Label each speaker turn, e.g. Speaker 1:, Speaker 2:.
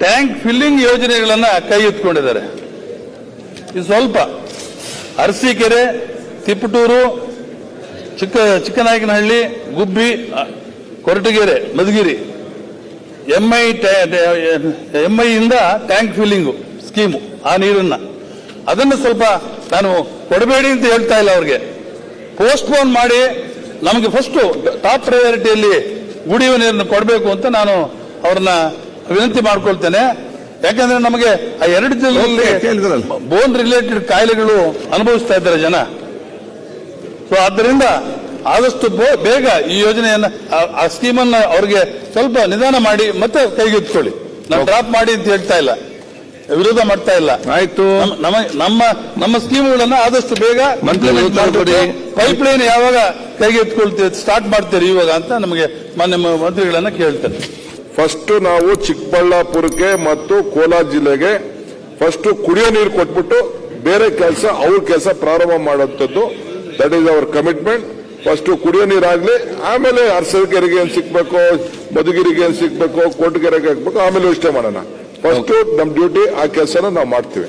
Speaker 1: Tank filling ಯೋಜನೆಗಳನ್ನ ಕೈ ಎತ್ಕೊಂಡಿದ್ದಾರೆ. ಇದು ಸ್ವಲ್ಪ ಅರಸೀಕೆರೆ, ತಿಪಟೂರು, ಚಿಕ್ಕನಾಯಕನಹಳ್ಳಿ, ಗುಬ್ಬಿ, ಕೊರಟಗೆರೆ, ಮಧುಗಿರಿ ಎಂಐ ಇಂದ ಟ್ಯಾಂಕ್ ಫಿಲ್ಲಿಂಗ್ ಸ್ಕೀಮು, ಆ ನೀರನ್ನ ಅದನ್ನು ಸ್ವಲ್ಪ ನಾನು ಕೊಡಬೇಡಿ ಅಂತ ಹೇಳ್ತಾ ಇಲ್ಲ, ಅವ್ರಿಗೆ ಪೋಸ್ಟ್ಪೋನ್ ಮಾಡಿ ನಮಗೆ ಫಸ್ಟ್ ಟಾಪ್ ಪ್ರಯಾರಿಟಿಯಲ್ಲಿ ಕುಡಿಯುವ ನೀರನ್ನು ಕೊಡಬೇಕು ಅಂತ ನಾನು ಅವ್ರನ್ನ ವಿನಂತಿ ಮಾಡ್ಕೊಳ್ತೇನೆ. ಯಾಕಂದ್ರೆ ನಮಗೆ ಆ 2 ಜಿಲ್ಲೆಯಲ್ಲಿ ಬೋನ್ ರಿಲೇಟೆಡ್ ಕಾಯಿಲೆಗಳು ಅನುಭವಿಸ್ತಾ ಇದ್ದಾರೆ ಜನ. ಸೊ ಆದ್ದರಿಂದ ಆದಷ್ಟು ಬೇಗ ಈ ಯೋಜನೆಯನ್ನ, ಆ ಸ್ಕೀಮನ್ನು ಅವ್ರಿಗೆ ಸ್ವಲ್ಪ ನಿಧಾನ ಮಾಡಿ ಮತ್ತೆ ಕೈಗೆತ್ತಿಕೊಳ್ಳಿ. ನಾವು ಡ್ರಾಪ್ ಮಾಡಿ ಅಂತ ಹೇಳ್ತಾ ಇಲ್ಲ, ವಿರೋಧ ಮಾಡ್ತಾ ಇಲ್ಲ.
Speaker 2: ಆಯ್ತು,
Speaker 1: ನಮ್ಮ ಸ್ಕೀಮ್ಗಳನ್ನ ಆದಷ್ಟು ಬೇಗ ಪೈಪ್ ಲೈನ್ ಯಾವಾಗ ಕೈಗೆತ್ಕೊಳ್ತೀವಿ, ಸ್ಟಾರ್ಟ್ ಮಾಡ್ತೀರಿ ಇವಾಗ ಅಂತ ನಮಗೆ ಮಾನ್ಯ ಮಂತ್ರಿಗಳನ್ನ ಕೇಳ್ತಾರೆ.
Speaker 3: ಫಸ್ಟ್ ನಾವು ಚಿಕ್ಕಬಳ್ಳಾಪುರಕ್ಕೆ ಮತ್ತು ಕೋಲಾರ ಜಿಲ್ಲೆಗೆ ಫಸ್ಟ್ ಕುಡಿಯೋ ನೀರು ಕೊಟ್ಬಿಟ್ಟು ಬೇರೆ ಕೆಲಸ ಅವ್ರ ಕೆಲಸ ಪ್ರಾರಂಭ ಮಾಡುವಂಥದ್ದು. That is our commitment. First ಕುಡಿಯೋ ನೀರಾಗ್ಲಿ, ಆಮೇಲೆ ಅರಸೀಕೆರೆಗೆ ಏನ್ ಸಿಕ್ಬೇಕು, ಮಧುಗಿರಿಗೆ ಏನ್ ಸಿಕ್ಬೇಕು, ಕೊರಟಗೆರೆಗೆ ಹಾಕ್ಬೇಕು, ಆಮೇಲೆ ಇಷ್ಟೇ ಮಾಡೋಣ. ಫಸ್ಟ್ ನಮ್ ಡ್ಯೂಟಿ ಆ ಕೆಲಸನ ನಾವು ಮಾಡ್ತೀವಿ.